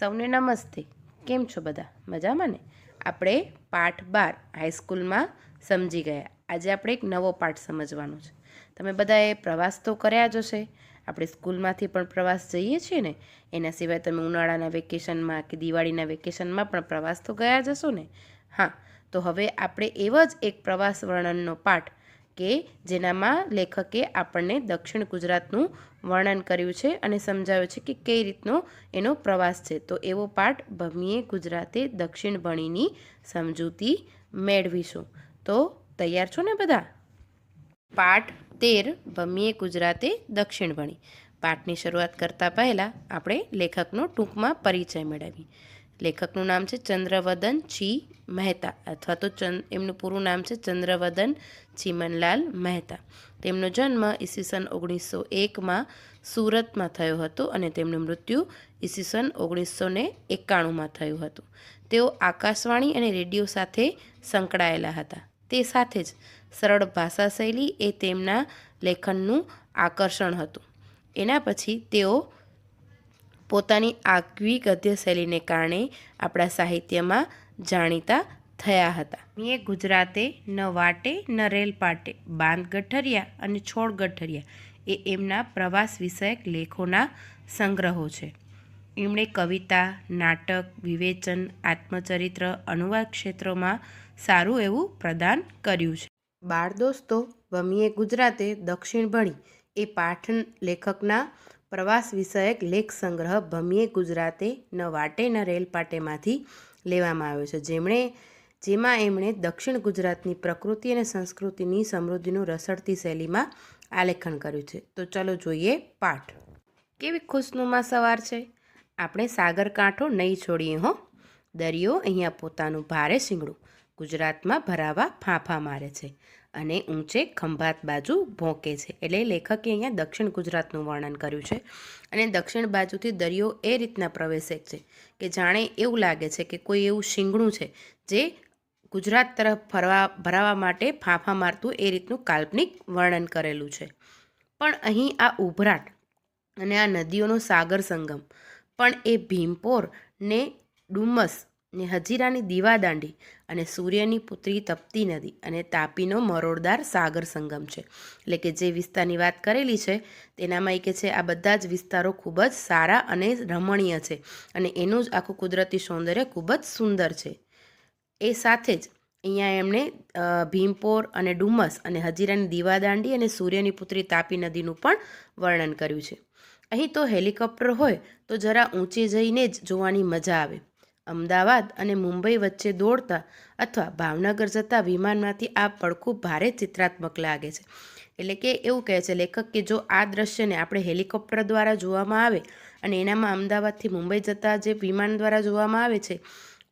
સૌને નમસ્તે. કેમ છો બધા? મજામાં ને? આપણે પાઠ 12 હાઈસ્કૂલમાં સમજી ગયા. આજે આપણે એક નવો પાઠ સમજવાનો છે. તમે બધાએ પ્રવાસ તો કર્યા જ હશે. આપણે સ્કૂલમાંથી પણ પ્રવાસ જઈએ છીએ ને. એના સિવાય તમે ઉનાળાના વેકેશનમાં કે દિવાળીના વેકેશનમાં પણ પ્રવાસ તો ગયા જ હશો ને. હા, તો હવે આપણે એવો જ એક પ્રવાસ વર્ણનનો પાઠ કે જેનામાં લેખકે આપણને દક્ષિણ ગુજરાતનું વર્ણન કર્યું છે અને સમજાવ્યું છે કે કઈ રીતનો એનો પ્રવાસ છે. તો એવો પાઠ ભમીએ ગુજરાતે દક્ષિણ ભણીની સમજૂતી મેળવીશું. તો તૈયાર છો ને બધા? પાઠ 13 ભમીએ ગુજરાતે દક્ષિણ ભણી. પાઠની શરૂઆત કરતાં પહેલાં આપણે લેખકનો ટૂંકમાં પરિચય મેળવીએ. લેખકનું નામ છે ચંદ્રવદન છી મહેતા, અથવા તો એમનું પૂરું નામ છે ચંદ્રવદન ચીમનલાલ મહેતા. તેમનો જન્મ ઈસવીસન 1901માં સુરતમાં થયો હતો અને તેમનું મૃત્યુ ઈસવીસન 1991માં થયું હતું. તેઓ આકાશવાણી અને રેડિયો સાથે સંકળાયેલા હતા. તે સાથે જ સરળ ભાષા શૈલી એ તેમના લેખનનું આકર્ષણ હતું. એના પછી તેઓ પોતાની આગવી ગદ્ય શૈલીને કારણે આપણા સાહિત્યમાં જાણીતા થયા હતા. ભમીએ ગુજરાતે ન વાટે ન રેલ પાટે, બાંધ ગઠરિયા અને છોડ ગઠરિયા એ એમના પ્રવાસ વિષયક લેખોના સંગ્રહો છે. એમણે કવિતા, નાટક, વિવેચન, આત્મચરિત્ર, અનુવાદ ક્ષેત્રોમાં સારું એવું પ્રદાન કર્યું છે. બાળ દોસ્તો, ભમીએ ગુજરાતે દક્ષિણ ભણી એ પાઠ લેખકના પ્રવાસ વિષયક લેખ સંગ્રહ ભમીએ ગુજરાતે ન વાટે ન રેલ પાટેમાંથી લેવામાં આવ્યો છે, જેમાં એમણે દક્ષિણ ગુજરાતની પ્રકૃતિ અને સંસ્કૃતિની સમૃદ્ધિનું રસળતી શૈલીમાં આલેખન કર્યું છે. તો ચલો જોઈએ પાઠ. કેવી ખુશનુમા સવાર છે. આપણે સાગર કાંઠો નહીં છોડીએ હો. દરિયો અહીંયા પોતાનું ભારે શીંગડું ગુજરાતમાં ભરાવા ફાંફા મારે છે અને ઊંચે ખંભાત બાજુ ભોંકે છે. એટલે લેખકે અહીંયા દક્ષિણ ગુજરાતનું વર્ણન કર્યું છે. અને દક્ષિણ બાજુથી દરિયો એ રીતના પ્રવેશે છે કે જાણે એવું લાગે છે કે કોઈ એવું શીંગડું છે જે ગુજરાત તરફ ભરાવા માટે ફાંફા મારતું, એ રીતનું કાલ્પનિક વર્ણન કરેલું છે. પણ અહીં આ ઉભરાટ અને આ નદીઓનો સાગર સંગમ પણ એ ભીમપોર ને ડુમસ ને હજીરાની દીવાદાંડી અને સૂર્યની પુત્રી તપતી નદી અને તાપીનો મરોડદાર સાગર સંગમ છે. એટલે કે જે વિસ્તારની વાત કરેલી છે તેનામાં એ કે છે આ બધા જ વિસ્તારો ખૂબ જ સારા અને રમણીય છે અને એનું જ આખું કુદરતી સૌંદર્ય ખૂબ જ સુંદર છે. એ સાથે જ અહીંયા એમણે ભીમપોર અને ડુમસ અને હજીરાની દીવાદાંડી અને સૂર્યની પુત્રી તાપી નદીનું પણ વર્ણન કર્યું છે. અહીં તો હેલિકોપ્ટર હોય તો જરા ઊંચે જઈને જ જોવાની મજા આવે. અમદાવાદ અને મુંબઈ વચ્ચે દોડતા અથવા ભાવનગર જતા વિમાનમાંથી આ પડખું ભારે ચિત્રાત્મક લાગે છે. એટલે કે એવું કહે છે લેખક કે જો આ દ્રશ્યને આપણે હેલિકોપ્ટર દ્વારા જોવામાં આવે અને એનામાં અમદાવાદથી મુંબઈ જતા જે વિમાન દ્વારા જોવામાં આવે છે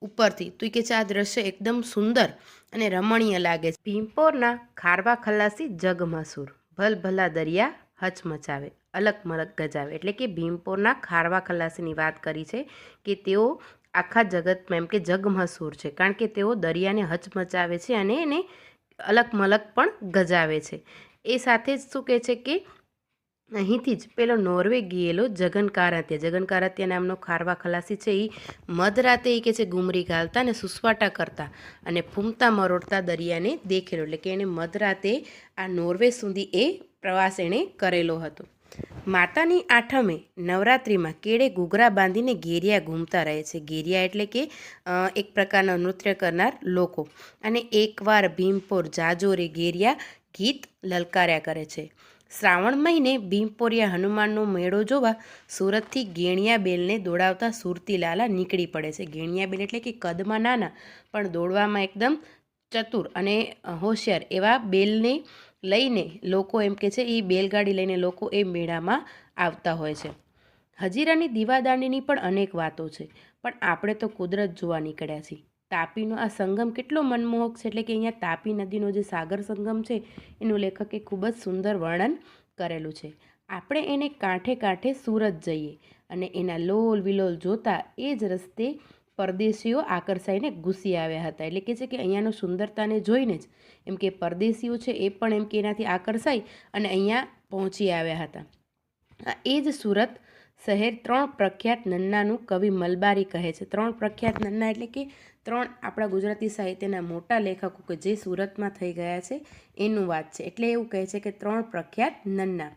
ઉપરથી, તો એ કે છે આ દ્રશ્ય એકદમ સુંદર અને રમણીય લાગે છે. ભીમપોરના ખારવા ખલાસી જગમસૂર, ભલભલા દરિયા હચમચાવે, અલક મલક ગજાવે. એટલે કે ભીમપોરના ખારવા ખલાસીની વાત કરી છે કે તેઓ આખા જગતમાં એમ કે જગમસૂર છે, કારણ કે તેઓ દરિયાને હચમચાવે છે અને એને અલક મલક પણ ગજાવે છે. એ સાથે જ શું કહે છે કે અહીંથી જ પેલો નોર્વે ગયેલો જગન કારાત્યા નામનો ખારવા ખલાસી છે, એ મધરાતે એ કે છે ગુમરી ગાલતા અને સુસવાટા કરતા અને ફૂમતા મરોડતા દરિયાને દેખેલો. એટલે કે એણે મધરાતે આ નોર્વે સુધી એ પ્રવાસ એણે કરેલો હતો. માતાની આઠમે નવરાત્રિમાં કેળે ઘૂઘરા બાંધીને ઘેરિયા ઘૂમતા રહે છે. ઘેરિયા એટલે કે એક પ્રકારના નૃત્ય કરનાર લોકો. અને એકવાર ભીમપોર જાજો રે ઘેરિયા ગીત લલકાર્યા કરે છે. શ્રાવણ મહિને ભીમપોરિયા હનુમાનનો મેળો જોવા સુરતથી ગેણિયા બેલને દોડાવતા સુરતી લાલા નીકળી પડે છે. ગેણિયા બેલ એટલે કે કદમાં નાના પણ દોડવામાં એકદમ ચતુર અને હોશિયાર એવા બેલને લઈને લોકો એમ કે છે એ બેલગાડી લઈને લોકો એ મેળામાં આવતા હોય છે. હજીરાની દીવાદાંડીની પણ અનેક વાતો છે, પણ આપણે તો કુદરત જોવા નીકળ્યા છીએ. તાપીનો આ સંગમ કેટલો મનમોહક છે. એટલે કે અહીંયા તાપી નદીનો જે સાગર સંગમ છે એનું લેખકે ખૂબ જ સુંદર વર્ણન કરેલું છે. આપણે એને કાંઠે કાંઠે સુરત જઈએ અને એના લોલ વિલોલ જોતા એ જ રસ્તે પરદેશીઓ આકર્ષાઈને ઘૂસી આવ્યા હતા. એટલે કે છે કે અહીંયાનો સુંદરતાને જોઈને જ એમ કે પરદેશીઓ છે એ પણ એમ કે એનાથી આકર્ષાઈ અને અહીંયા પહોંચી આવ્યા હતા. એ જ સુરત શહેર ત્રણ પ્રખ્યાત નન્નાનું કવિ મલબારી કહે છે. ત્રણ પ્રખ્યાત નન્ના એટલે કે ત્રણ આપણા ગુજરાતી સાહિત્યના મોટા લેખકો કે જે સુરતમાં થઈ ગયા છે એનું વાત છે. એટલે એવું કહે છે કે ત્રણ પ્રખ્યાત નન્ના.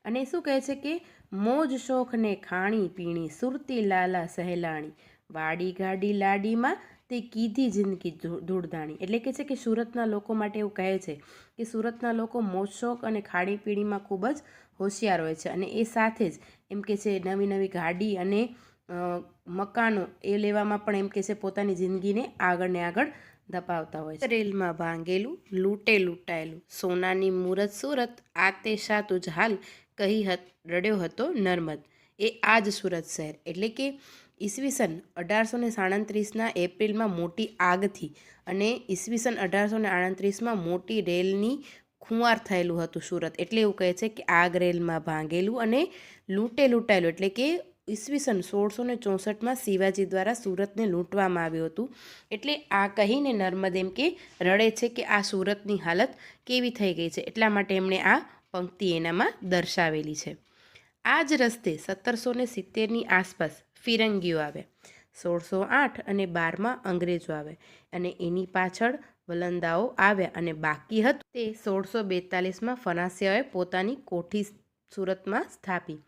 અને શું કહે છે કે મોજ શોખ ને ખાણી પીણી સુરતી લાલા સહેલાણી વાડી ગાડી લાડીમાં તે કીધી જિંદગી ધૂળધાણી. એટલે કે છે કે સુરતના લોકો માટે એવું કહે છે કે સુરતના લોકો મોજ શોખ અને ખાણીપીણીમાં ખૂબ જ હોશિયાર હોય છે અને એ સાથે જ એમ કે છે નવી નવી ગાડી અને મકાનો એ લેવામાં પણ એમ કે છે પોતાની જિંદગીને આગળ ને આગળ ધપાવતા હોય છે. રેલમાં ભાંગેલું લૂંટે લૂંટાયેલું સોનાની મૂરત સુરત આ તે શા તુજ હાલ કહી રડ્યો હતો નર્મદ. એ આ જ સુરત શહેર. એટલે કે ઈસવીસન 1837ના એપ્રિલમાં મોટી આગથી અને ઈસવીસન 1838માં મોટી રેલની ખુંવાર થયેલું હતું સુરત. એટલે એવું કહે છે કે આગ રેલમાં ભાંગેલું અને લૂંટે લૂંટાયેલું. એટલે કે ઈસવીસન 1664માં શિવાજી દ્વારા સુરતને લૂંટવામાં આવ્યું હતું. એટલે આ કહીને નર્મદ એમ કે રડે છે કે આ સુરતની હાલત કેવી થઈ ગઈ છે. એટલા માટે એમણે આ પંક્તિ એનામાં દર્શાવેલી છે. આ જ રસ્તે 1770ની આસપાસ ફિરંગીઓ આવ્યા. 1608 અને 12માં અંગ્રેજો આવ્યા અને એની પાછળ વલંદાઓ આવ્યા અને બાકી હતું તે 1642માં ફરાંસીઓએ પોતાની કોઠી સુરતમાં સ્થાપી.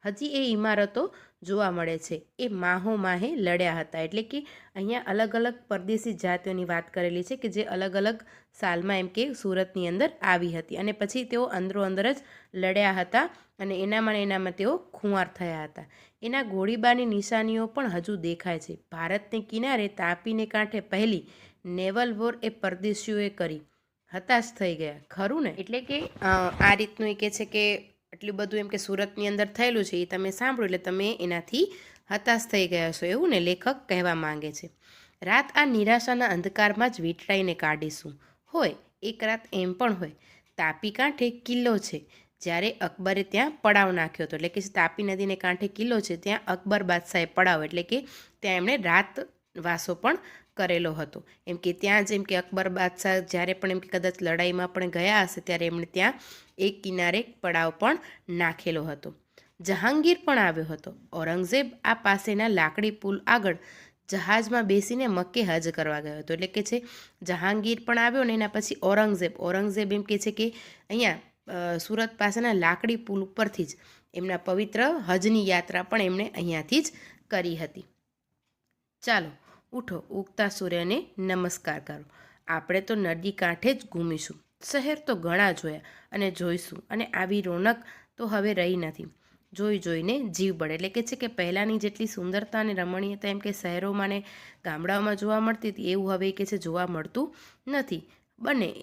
હજી એ ઇમારતો જોવા મળે છે. એ માહો માહે લડ્યા હતા. એટલે કે અહીંયા અલગ અલગ પરદેશી જાતિઓની વાત કરેલી છે કે જે અલગ અલગ સાલમાં એમ કે સુરતની અંદર આવી હતી અને પછી તેઓ અંદરો અંદર જ લડ્યા હતા અને એનામાં તેઓ ખુંવાર થયા હતા. એના ગોળીબારની નિશાનીઓ પણ હજુ દેખાય છે. ભારતને કિનારે તાપીને કાંઠે પહેલી નેવલ વોર એ પરદેશીઓએ કરી. હતાશ થઈ ગયા ખરું ને. એટલે કે આ રીતનું એ કહે છે કે એટલું બધું એમ કે સુરતની અંદર થયેલું છે એ તમે સાંભળ્યું એટલે તમે એનાથી હતાશ થઈ ગયા છો એવું ને લેખક કહેવા માંગે છે. રાત આ નિરાશાના અંધકારમાં જ વીંટળાઈને કાઢીશું. હોય એક રાત એમ પણ હોય તાપી કાંઠે કિલ્લો છે. જ્યારે અકબરે ત્યાં પડાવ નાખ્યો હતો. એટલે કે તાપી નદીને કાંઠે કિલ્લો છે ત્યાં અકબર બાદશાહે પડાવ એટલે કે ત્યાં એમણે રાત વાસો પણ કરેલો હતો. એમ કે ત્યાં જેમ કે અકબર બાદશાહ જ્યારે પણ એમ કે કદાચ લડાઈમાં પણ ગયા હશે ત્યારે એમણે ત્યાં એક કિનારે પડાવ પણ નાખેલો હતો. જહાંગીર પણ આવ્યો હતો. ઔરંગઝેબ આ પાસેના લાકડી પુલ આગળ જહાજમાં બેસીને મક્કે હજ કરવા ગયો હતો. એટલે કે છે જહાંગીર પણ આવ્યો ને એના પછી ઔરંગઝેબ એમ કે છે કે અહીંયા સુરત પાસેના લાકડી પુલ ઉપરથી જ એમના પવિત્ર હજની યાત્રા પણ એમણે અહીંયાથી જ કરી હતી. ચાલો ઉઠો, ઉગતા સૂર્યને નમસ્કાર કરો. આપણે તો નદી કાંઠે જ ઘૂમીશું. શહેર તો ઘણા જોયા અને જોઈશું અને આવી રોનક તો હવે રહી નથી. જોઈ જોઈને જીવ બળે. એટલે કે છે કે પહેલાંની જેટલી સુંદરતા અને રમણીયતા એમ કે શહેરોમાં ને ગામડાઓમાં જોવા મળતી હતી એવું હવે કે છે જોવા મળતું નથી.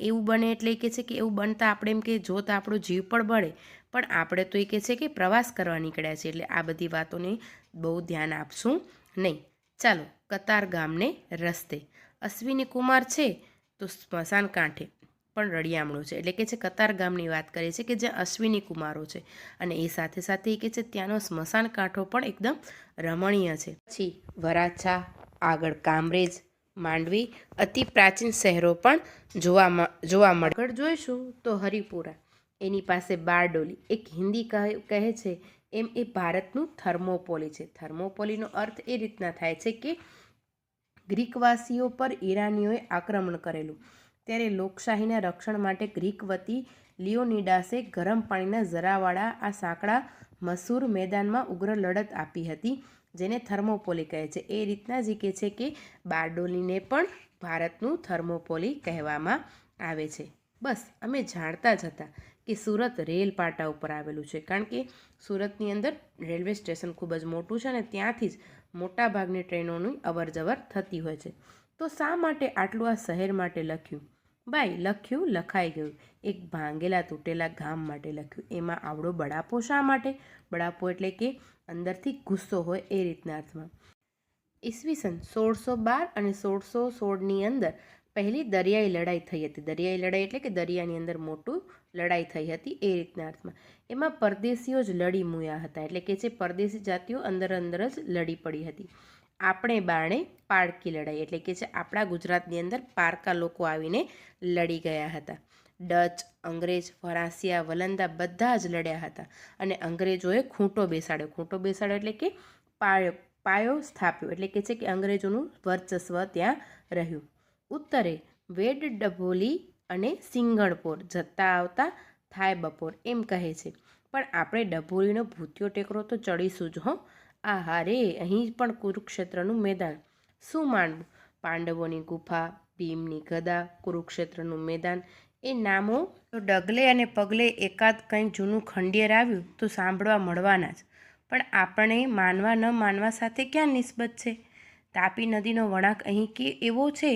એવું બને એટલે કે છે કે એવું બનતા આપણે એમ કે જોતા આપણો જીવ પણ બળે. પણ આપણે તો એ કે છે કે પ્રવાસ કરવા નીકળ્યા છે એટલે આ બધી વાતોને બહુ ધ્યાન આપશું નહીં. ચાલો કતાર ગામને રસ્તે. અશ્વિની કુમાર છે તો સ્મશાન કાંઠે પણ રળિયામણું છે. એટલે કે છે કતાર ગામની વાત કરીએ છીએ કે જ્યાં અશ્વિની કુમારો છે અને એ સાથે સાથે એ કે છે ત્યાંનો સ્મશાન કાંઠો પણ એકદમ રમણીય છે. પછી વરાછા, આગળ કામરેજ, માંડવી અતિ પ્રાચીન શહેરો પણ જોવા મળે. આગળ જોઈશું તો હરિપુરા, એની પાસે બારડોલી. એક હિન્દી કહે છે એમ એ ભારતનું થર્મોપોલી છે. થર્મોપોલીનો અર્થ એ રીતના થાય છે કે ગ્રીકવાસીઓ પર ઈરાનીઓએ આક્રમણ કરેલું ત્યારે લોકશાહીના રક્ષણ માટે ગ્રીક વતી લિયોનિડાસે ગરમ પાણીના ઝરાવાળા આ સાંકડા મસૂર મેદાનમાં ઉગ્ર લડત આપી હતી જેને થર્મોપોલી કહે છે. એ રીતના જ કહે છે કે બારડોલીને પણ ભારતનું થર્મોપોલી કહેવામાં આવે છે. બસ અમે જાણતા જ હતા કે સુરત રેલ પાટા ઉપર આવેલું છે કારણ કે સુરતની અંદર રેલવે સ્ટેશન ખૂબ જ મોટું છે અને ત્યાંથી જ મોટાભાગની ટ્રેનોની અવર જવર થતી હોય છે. તો શા માટે આટલું આ શહેર માટે લખ્યું? ભાઈ લખ્યું લખાઈ ગયું. એક ભાંગેલા તૂટેલા ગામ માટે લખ્યું. એમાં આવડો બળાપો શા માટે? બળાપો એટલે કે અંદરથી ગુસ્સો હોય એ રીતના અર્થમાં. ઈસવીસન 1612 અને 1616ની અંદર પહેલી દરિયાઈ લડાઈ થઈ હતી. દરિયાઈ લડાઈ એટલે કે દરિયાની અંદર મોટું લડાઈ થઈ હતી એ રીતના અર્થમાં. એમાં પરદેશીઓ જ લડી મૂયા હતા. એટલે કે જે પરદેશી જાતિઓ અંદર જ લડી પડી હતી. આપણે બાણે પારકી લડાઈ એટલે કે છે આપણા ગુજરાતની અંદર પારકા લોકો આવીને લડી ગયા હતા. ડચ, અંગ્રેજ, ફરાસિયા, વલંદા બધા જ લડ્યા હતા અને અંગ્રેજોએ ખૂંટો બેસાડ્યો એટલે કે પાયો સ્થાપ્યો, એટલે કે છે કે અંગ્રેજોનું વર્ચસ્વ ત્યાં રહ્યું. ઉત્તરે વેડ ડભોલી અને સિંગણપોર, જતા આવતા થાય બપોર એમ કહે છે. પણ આપણે ડભોલીનો ભૂતિયો ટેકરો તો ચડીશું જ હો. આહા રે, અહીં પણ કુરુક્ષેત્રનું મેદાન, શું માનવું? પાંડવોની ગુફા, ભીમની ગદા, કુરુક્ષેત્રનું મેદાન, એ નામો તો ડગલે અને પગલે એકાદ કંઈ જૂનું ખંડિયેર આવ્યું તો સાંભળવા મળવાના જ. પણ આપણે માનવા ન માનવા સાથે ક્યાં નિસ્બત છે? તાપી નદીનો વળાંક અહીં કે એવો છે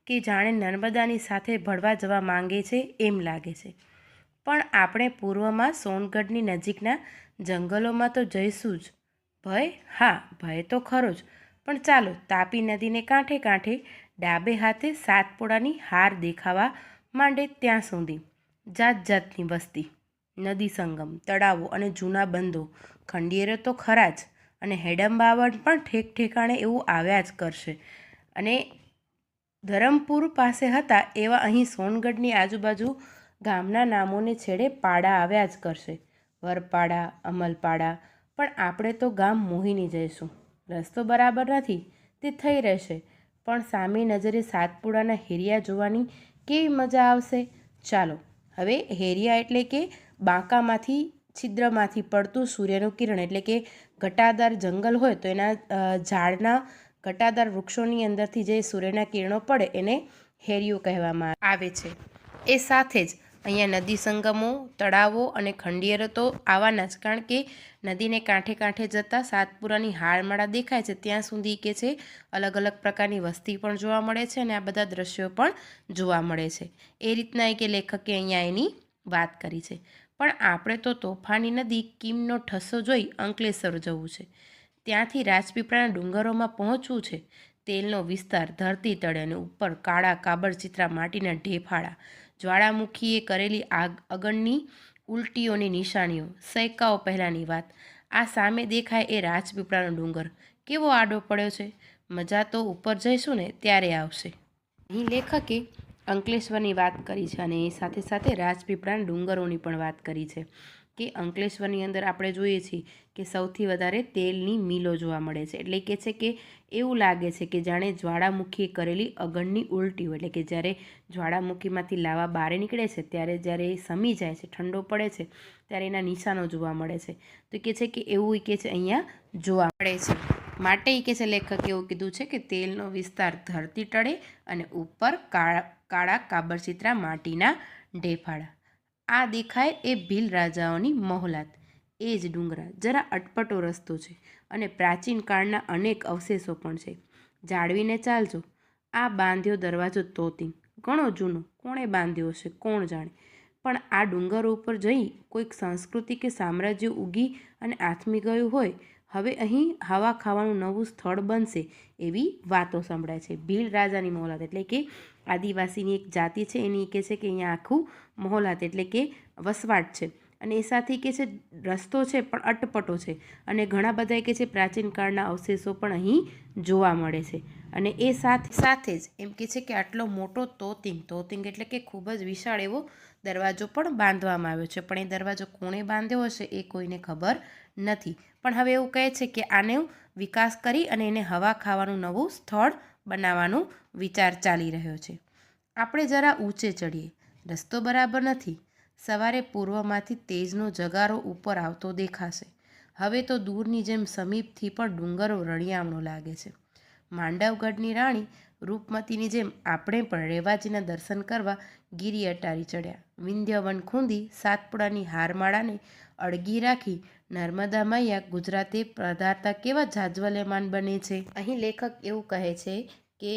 કે જાણે નર્મદાની સાથે ભળવા જવા માંગે છે એમ લાગે છે. પણ આપણે પૂર્વમાં સોનગઢની નજીકના જંગલોમાં તો જઈશું જ. ભય? હા, ભય તો ખરો જ. પણ ચાલો, તાપી નદીને કાંઠે કાંઠે ડાબે હાથે સાતપુડાની હાર દેખાવા માંડે ત્યાં સુધી જાત જાતની વસ્તી, નદી સંગમ, તળાવો અને જૂના બંધો, ખંડિયેરો તો ખરા જ, અને હેડંબાવન પણ ઠેક ઠેકાણે એવું આવ્યા જ કરશે. અને ધરમપુર પાસે હતા એવા અહીં સોનગઢની આજુબાજુ ગામના નામોને છેડે પાડા આવ્યા જ કરશે. વરપાડા, અમલપાડા. પણ આપણે તો ગામ મોહીની જઈશું. રસ્તો બરાબર નથી તે થઈ રહેશે, પણ સામે નજરે સાતપુડાના હેરિયા જોવાની કેવી મજા આવશે. ચાલો, હવે હેરિયા એટલે કે બાંકામાંથી છિદ્રમાંથી પડતું સૂર્યનું કિરણ, એટલે કે ઘટાદાર જંગલ હોય તો એના ઝાડના ઘટાદાર વૃક્ષોની અંદરથી જે સૂર્યના કિરણો પડે એને હેરિયું કહેવામાં આવે છે. એ સાથે જ અહીંયા નદી સંગમો, તળાવો અને ખંડિયેરો તો આવવાના જ, કારણ કે નદીને કાંઠે કાંઠે જતાં સાતપુરાની હારમાળા દેખાય છે ત્યાં સુધી કે છે અલગ અલગ પ્રકારની વસ્તી પણ જોવા મળે છે અને આ બધા દ્રશ્યો પણ જોવા મળે છે. એ રીતના કે લેખકે અહીંયા એની વાત કરી છે. પણ આપણે તો તોફાની નદી કીમનો ઠસ્સો જોઈ અંકલેશ્વર જવું છે. ત્યાંથી રાજપીપળાના ડુંગરોમાં પહોંચવું છે. તેલનો વિસ્તાર, ધરતી તળે અને ઉપર કાળા કાબરચિત્રા માટીના ઢેફાળા, જ્વાળામુખીએ કરેલી અગનની ઉલટીઓની નિશાનીઓ, સૈકાઓ પહેલાંની વાત. આ સામે દેખાય એ રાજપીપળાનો ડુંગર કેવો આડો પડ્યો છે. મજા તો ઉપર જઈશું ને ત્યારે આવશે. અહીં લેખકે અંકલેશ્વરની વાત કરી છે અને એ સાથે સાથે રાજપીપળાના ડુંગરોની પણ વાત કરી છે કે અંકલેશ્વરની અંદર આપણે જોઈએ છીએ કે સૌથી વધારે તેલની મિલો જોવા મળે છે. એટલે કે છે કે એવું લાગે છે કે જાણે જ્વાળામુખીએ કરેલી અગનની ઉલટીઓ, એટલે કે જ્યારે જ્વાળામુખીમાંથી લાવા બહાર નીકળે છે ત્યારે જ્યારે એ સમી જાય છે, ઠંડો પડે છે, ત્યારે એના નિશાનો જોવા મળે છે. તો કે છે કે એવું કે છે અહીંયા જોવા મળે છે. માટે કે છે લેખકે એવું કીધું છે કે તેલનો વિસ્તાર ધરતી તળે અને ઉપર કાળા કાબરચિત્રા માટીના ઢેફાળા. આ દેખાય એ ભીલ રાજાઓની મહોલાત. એ જ ડુંગરા જરા અટપટો રસ્તો છે અને પ્રાચીન કાળના અનેક અવશેષો પણ છે. જાળવીને ચાલજો. આ બાંધ્યો દરવાજો તોતિંગ, ઘણો જૂનો, કોણે બાંધ્યો હશે કોણ જાણે. પણ આ ડુંગરો ઉપર જઈ કોઈક સંસ્કૃતિ કે સામ્રાજ્ય ઉગી અને આથમી ગયું હોય. હવે અહીં હવા ખાવાનું નવું સ્થળ બનશે એવી વાતો સંભળાય છે. ભીલ રાજાની મહોલાત એટલે કે આદિવાસીની એક જાતિ છે, એની કે છે કે અહીંયા આખું મહોલાત એટલે કે વસવાટ છે. અને એ સાથે કે છે રસ્તો છે પણ અટપટો છે અને ઘણા બધા કે છે પ્રાચીન કાળના અવશેષો પણ અહીં જોવા મળે છે. અને એ સાથે જ એમ કે છે કે આટલો મોટો તોતિંગ એટલે કે ખૂબ જ વિશાળ એવો દરવાજો પણ બાંધવામાં આવ્યો છે. પણ એ દરવાજો કોણે બાંધ્યો હશે એ કોઈને ખબર નથી. પણ હવે એવું કહે છે કે આને વિકાસ કરી અને એને હવા ખાવાનું નવું સ્થળ બનાવવાનો વિચાર ચાલી રહ્યો છે. આપણે જરા ઊંચે ચડીએ. રસ્તો બરાબર નથી. સવારે પૂર્વમાંથી તેજનો જગારો ઉપર આવતો દેખાશે. હવે તો દૂરની જેમ સમીપથી પણ ડુંગરો રળિયામણો લાગે છે. માંડવગઢની રાણી રૂપમતીની જેમ આપણે પણ રેવાજીના દર્શન કરવા ગીરી અટારી ચડ્યા. વિંધ્યવન ખૂંદી સાતપુડાની હારમાળાને અળગી રાખી નર્મદા મૈયા ગુજરાતે પધારતા કેવા જાજ્વલ્યમાન બને છે. અહીં લેખક એવું કહે છે કે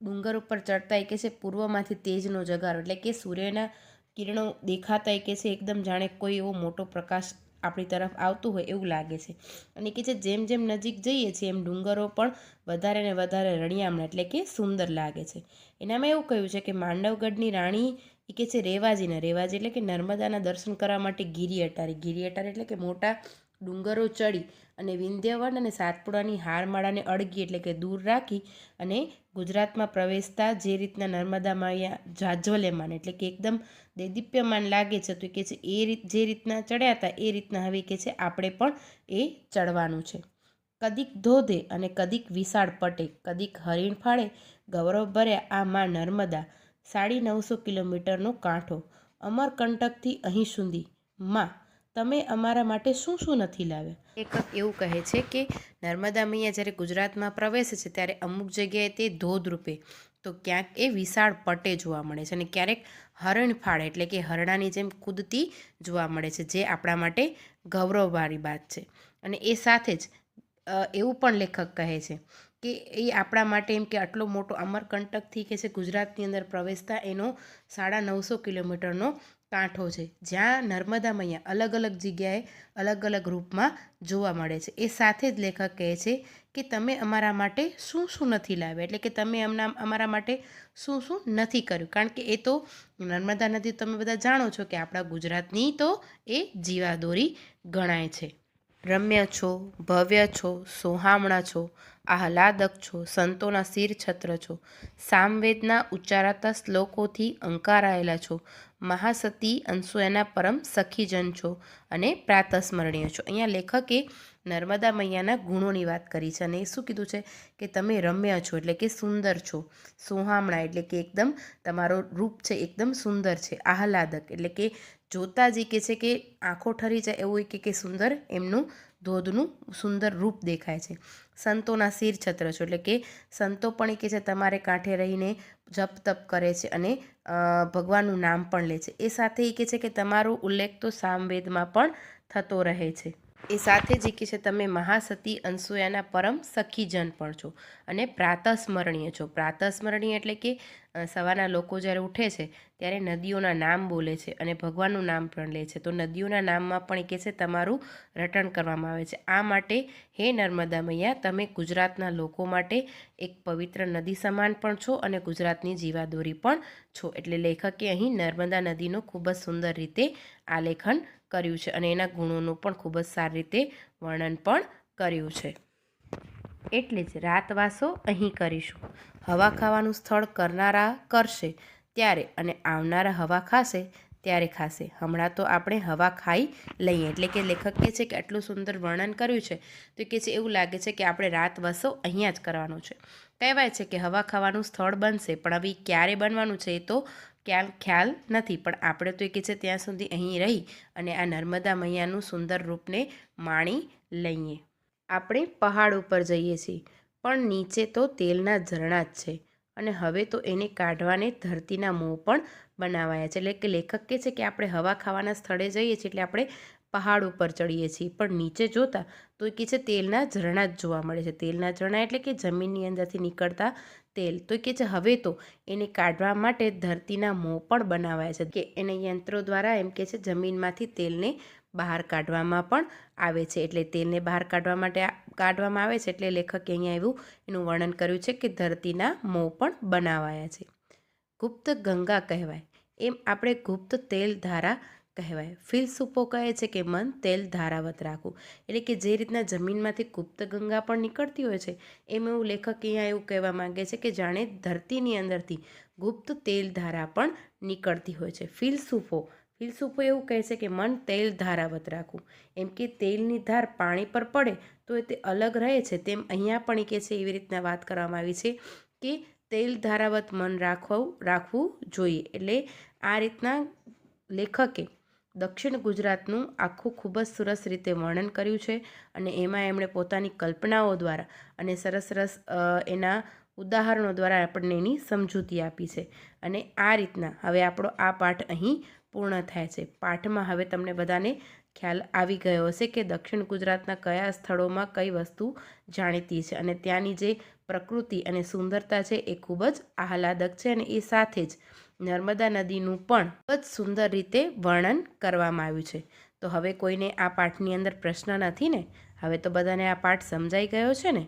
ડુંગર ઉપર ચડતા કે છે પૂર્વમાંથી તેજનો જગારો, એટલે કે સૂર્યના કિરણો દેખાતા કે છે એકદમ જાણે કોઈ એવો મોટો પ્રકાશ આપણી તરફ આવતું હોય એવું લાગે છે. અને કે છે જેમ જેમ નજીક જઈએ છીએ એમ ડુંગરો પણ વધારે ને વધારે રળિયામણા એટલે કે સુંદર લાગે છે. એનામાં એવું કહ્યું છે કે માંડવગઢની રાણી કે છે રેવાજી એટલે કે નર્મદાના દર્શન કરવા માટે ગીરી અટારી એટલે કે મોટા ડુંગરો ચડી અને વિંધ્યવન અને સાતપુડાની હારમાળાને અડગી એટલે કે દૂર રાખી અને ગુજરાતમાં પ્રવેશતા જે રીતના નર્મદા મૈયા જાજ્વલ્યમાન એટલે કે એકદમ દેદીપ્યમાન લાગે છે, તો કે છે જે રીતના ચડ્યા હતા એ રીતના હવે કે છે આપણે પણ એ ચડવાનું છે. કદીક ધોધે અને કદીક વિશાળ પટે, કદીક હરીણ ફાળે ગૌરવ ભર્યા આ માં નર્મદા, 950 કિલોમીટરનો કાંઠો, અમરકંટકથી અહીં સુધી માં તમે અમારા માટે શું શું નથી લાવ્યા. લેખક એવું કહે છે કે નર્મદા મૈયા જ્યારે ગુજરાતમાં પ્રવેશે છે ત્યારે અમુક જગ્યાએ તે ધોધ રૂપે તો ક્યાંક એ વિશાળ પટે જોવા મળે છે અને ક્યારેક હરણ ફાળે એટલે કે હરણાની જેમ કૂદતી જોવા મળે છે, જે આપણા માટે ગૌરવવાળી વાત છે. અને એ સાથે જ એવું પણ લેખક કહે છે કે એ આપણા માટે એમ કે આટલો મોટો અમરકંટકથી કે છે ગુજરાતની અંદર પ્રવેશતા એનો 950 કિલોમીટરનો કાંઠો છે, જ્યાં નર્મદા મૈયા અલગ અલગ જગ્યાએ અલગ અલગ રૂપમાં જોવા મળે છે. એ સાથે જ લેખક કહે છે કે તમે અમારા માટે શું શું નથી લાવ્યા, એટલે કે તમે અમારા માટે શું શું નથી કર્યું, કારણ કે એ તો નર્મદા નદી તમે બધા જાણો છો કે આપણા ગુજરાતની તો એ જીવાદોરી ગણાય છે. રમ્ય છો, ભવ્ય છો, સોહામણા છો, આહલાદક છો, સંતોના શિર છત્ર છો, સામવેદના ઉચ્ચારાતા શ્લોકોથી અંકારાયેલા છો, મહાસતી અંસુયાના પરમ સખીજન છો અને પ્રાતસ્મરણીય છો. અહીંયા લેખકે નર્મદા મૈયાના ગુણોની વાત કરી છે અને એ શું કીધું છે કે તમે રમ્ય છો એટલે કે સુંદર છો, સોહામણા એટલે કે એકદમ તમારો રૂપ છે એકદમ સુંદર છે, આહલાદક એટલે કે જોતા જ કે છે કે આંખો ઠરી જાય એવું કે સુંદર એમનું ધોધનું સુંદર રૂપ દેખાય છે. સંતોના શિર છત્ર છો એટલે કે સંતો પણ કે છે તમારે કાંઠે રહીને જપ તપ કરે છે અને ભગવાનનું નામ પણ લે છે. એ સાથે એ કહે છે કે તમારો ઉલ્લેખ તો સામવેદમાં પણ થતો રહે છે. એ સાથે જ કે છે તમે મહાસતી અંસુયાના પરમ સખીજન પણ છો અને પ્રાતસ્મરણીય છો. પ્રાતસ્મરણીય એટલે કે સવારના લોકો જ્યારે ઉઠે છે ત્યારે નદીઓના નામ બોલે છે અને ભગવાનનું નામ પણ લે છે, તો નદીઓના નામમાં પણ એ કહે છે તમારું રટણ કરવામાં આવે છે. આ માટે હે નર્મદા મૈયા તમે ગુજરાતના લોકો માટે એક પવિત્ર નદી સમાન પણ છો અને ગુજરાતની જીવાદોરી પણ છો. એટલે લેખકે અહીં નર્મદા નદીનું ખૂબ જ સુંદર રીતે આલેખન કર્યું છે અને એના ગુણોનું પણ ખૂબ જ સારી રીતે વર્ણન પણ કર્યું છે. એટલે જ રાતવાસો અહીં કરીશું, હવા ખાવાનું સ્થળ કરનારા કરશે ત્યારે અને આવનારા હવા ખાશે ત્યારે ખાશે. હમણાં તો આપણે હવા ખાઈ લઈએ. એટલે કે લેખક કહે છે કે આટલું સુંદર વર્ણન કર્યું છે તો કહે છે એવું લાગે છે કે આપણે રાતવાસો અહીંયા જ કરવાનો છે. કહેવાય છે કે હવા ખાવાનું સ્થળ બનશે, પણ હવે ક્યારે બનવાનું છે એ તો ખ્યાલ નથી, પણ આપણે તો એ કહે છે ત્યાં સુધી અહીં રહી અને આ નર્મદા મૈયાનું સુંદર રૂપને માણી લઈએ. આપણે પહાડ ઉપર જઈએ છીએ પણ નીચે તો તેલના ઝરણા જ છે અને હવે તો એને કાઢવાને ધરતીના મોં પણ બનાવાયા છે. એટલે કે લેખક કહે છે કે આપણે હવા ખાવાના સ્થળે જઈએ છીએ એટલે આપણે પહાડ ઉપર ચડીએ છીએ પણ નીચે જોતા તો એ કહે છે તેલના ઝરણા જ જોવા મળે છે. તેલના ઝરણા એટલે કે જમીનની અંદરથી નીકળતા તેલ. તો કહે છે હવે તો એને કાઢવા માટે ધરતીના મોં પણ બનાવાયા છે, કે એને યંત્રો દ્વારા એમ કહે છે જમીનમાંથી તેલને બહાર કાઢવામાં પણ આવે છે. એટલે તેલને બહાર કાઢવા માટે કાઢવામાં આવે છે એટલે લેખકે અહીંયા એવું એનું વર્ણન કર્યું છે કે ધરતીના મોં પણ બનાવાયા છે. ગુપ્ત ગંગા કહેવાય એમ આપણે ગુપ્ત તેલ ધારા કહેવાય. ફિલસૂફો કહે છે કે મન તેલ ધારાવત રાખવું, એટલે કે જે રીતના જમીનમાંથી ગુપ્ત ગંગા પણ નીકળતી હોય છે એમ એવું લેખક અહીંયા એવું કહેવા માંગે છે કે જાણે ધરતીની અંદરથી ગુપ્ત તેલ ધારા પણ નીકળતી હોય છે. ફિલસૂફો એવું કહે છે કે મન તેલ ધારાવત રાખવું, એમ કે તેલની ધાર પાણી પર પડે તો તે અલગ રહે છે, તેમ અહીંયા પણ એ કહે છે એવી રીતના વાત કરવામાં આવી છે કે તેલ ધારાવત મન રાખવું જોઈએ. એટલે આ રીતના લેખકે દક્ષિણ ગુજરાતનું આખું ખૂબ જ સરસ રીતે વર્ણન કર્યું છે અને એમાં એમણે પોતાની કલ્પનાઓ દ્વારા અને સરસ એના ઉદાહરણો દ્વારા આપણને એની સમજૂતી આપી છે. અને આ રીતના હવે આપણો આ પાઠ અહીં પૂર્ણ થાય છે. પાઠમાં હવે તમને બધાને ખ્યાલ આવી ગયો હશે કે દક્ષિણ ગુજરાતના કયા સ્થળોમાં કઈ વસ્તુ જાણીતી છે અને ત્યાંની જે પ્રકૃતિ અને સુંદરતા છે એ ખૂબ જ આહલાદક છે અને એ સાથે જ નર્મદા નદીનું પણ ખૂબ જ સુંદર રીતે વર્ણન કરવામાં આવ્યું છે. તો હવે કોઈને આ પાઠની અંદર પ્રશ્ન નથી ને? હવે તો બધાને આ પાઠ સમજાઈ ગયો છે ને?